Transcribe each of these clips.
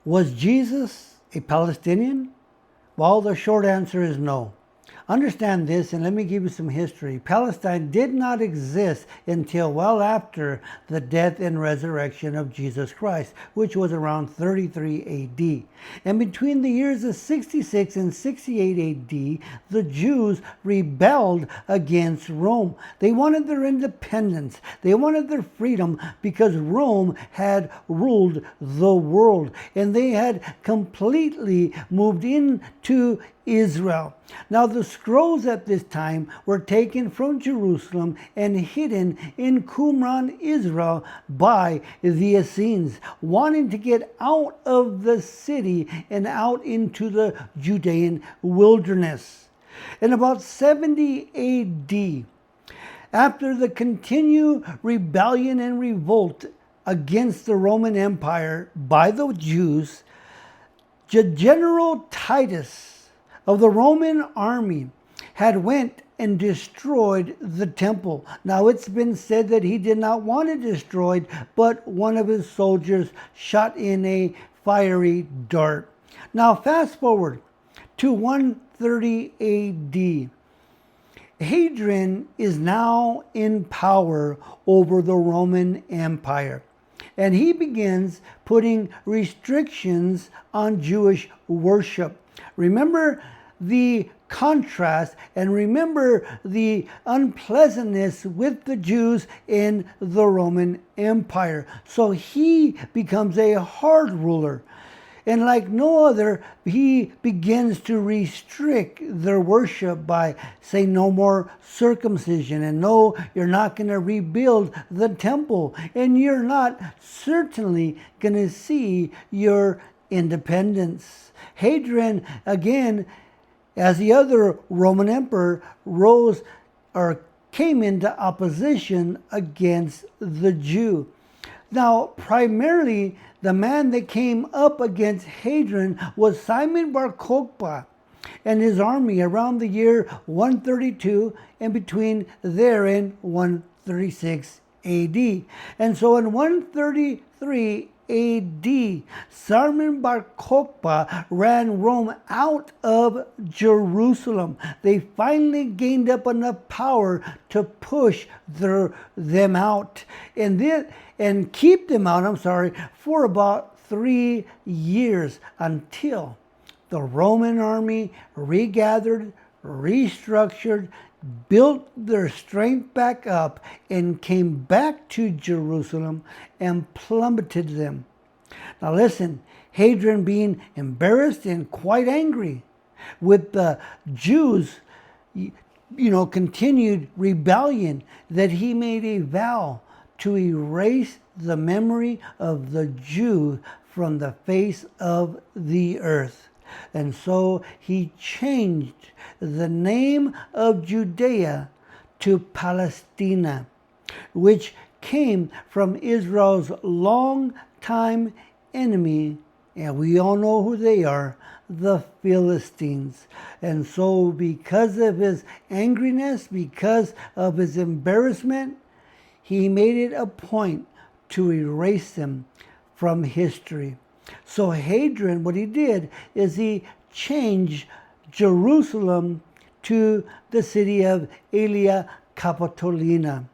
Was Jesus a Palestinian? Well, the short answer is no. Understand this, and let me give you some history. Palestine did not exist until well after the death and resurrection of Jesus Christ, which was around 33 AD. And between the years of 66 and 68 AD, the Jews rebelled against Rome. They wanted their independence. They wanted their freedom because Rome had ruled the world, and they had completely moved into Israel. Now, the scrolls at this time were taken from Jerusalem and hidden in Qumran, Israel by the Essenes, wanting to get out of the city and out into the Judean wilderness. In about 70 AD, after the continued rebellion and revolt against the Roman Empire by the Jews, General Titus of the Roman army had went and destroyed the temple. Now, it's been said that he did not want it destroyed, but one of his soldiers shot in a fiery dart. Now, fast forward to 130 AD. Hadrian is now in power over the Roman Empire, and he begins putting restrictions on Jewish worship. Remember the contrast, and remember the unpleasantness with the Jews in the Roman Empire. So he becomes a hard ruler. And like no other, he begins to restrict their worship by saying no more circumcision, and no, you're not going to rebuild the temple, and you're not certainly going to see your independence. Hadrian, again, as the other Roman emperor, rose or came into opposition against the Jew. Now, primarily, the man that came up against Hadrian was Simon Bar Kokhba and his army around the year 132 and between there and 136 AD. And so in 133 AD, Simon Bar Kokhba ran Rome out of Jerusalem. They finally gained up enough power to push them out and keep them out, for about 3 years until the Roman army regathered, restructured, built their strength back up, and came back to Jerusalem and plummeted them. Now listen, Hadrian, being embarrassed and quite angry with the Jews, continued rebellion, that he made a vow to erase the memory of the Jew from the face of the earth. And so he changed the name of Judea to Palestina, which came from Israel's longtime enemy, and we all know who they are, the Philistines. And so because of his angriness, because of his embarrassment, he made it a point to erase them from history. So Hadrian, what he did is he changed Jerusalem to the city of Aelia Capitolina.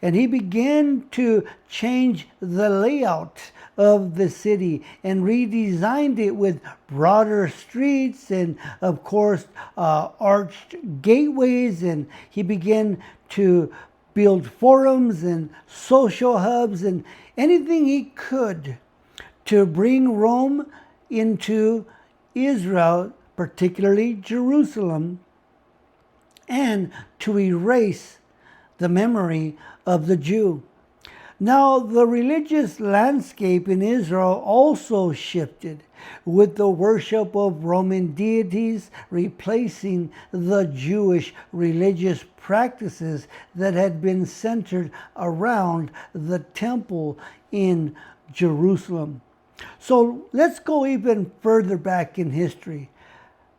And he began to change the layout of the city and redesigned it with broader streets and, of course, arched gateways. And he began to build forums and social hubs and anything he could to bring Rome into Israel, particularly Jerusalem, and to erase the memory of the Jew. Now, the religious landscape in Israel also shifted, with the worship of Roman deities replacing the Jewish religious practices that had been centered around the temple in Jerusalem. So let's go even further back in history.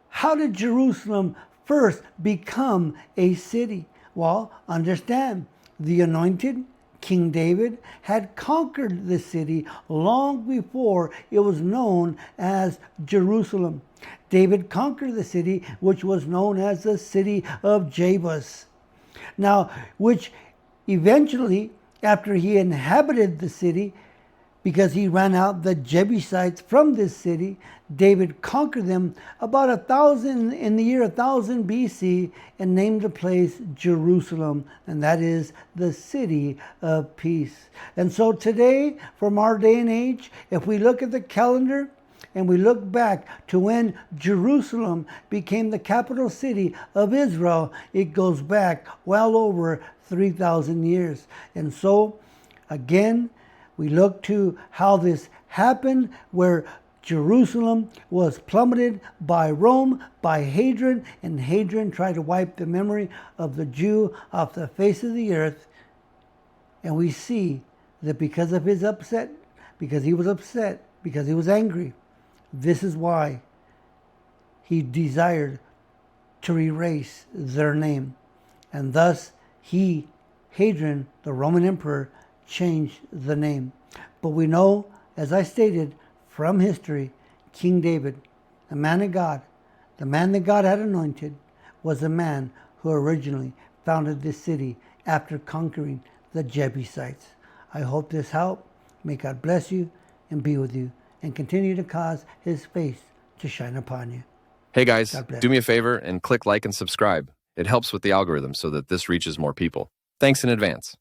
How did Jerusalem first become a city? Well, understand, the anointed King David had conquered the city long before it was known as Jerusalem. David conquered the city, which was known as the city of Jebus. Now, which eventually, after he inhabited the city, because he ran out the Jebusites from this city, David conquered them about 1,000 in the year 1000 BC and named the place Jerusalem, and that is the city of peace. And so today, from our day and age, if we look at the calendar and we look back to when Jerusalem became the capital city of Israel, it goes back well over 3,000 years. And so, again, we look to how this happened, where Jerusalem was plummeted by Rome, by Hadrian, and Hadrian tried to wipe the memory of the Jew off the face of the earth. And we see that because of his upset, because he was upset, because he was angry, this is why he desired to erase their name. And thus he, Hadrian, the Roman emperor, changed the name. But we know, as I stated, from history, King David, the man of God, the man that God had anointed, was the man who originally founded this city after conquering the Jebusites. I hope this helped. May God bless you and be with you and continue to cause his face to shine upon you. Hey guys, do me a favor and click like and subscribe. It helps with the algorithm so that this reaches more people. Thanks in advance.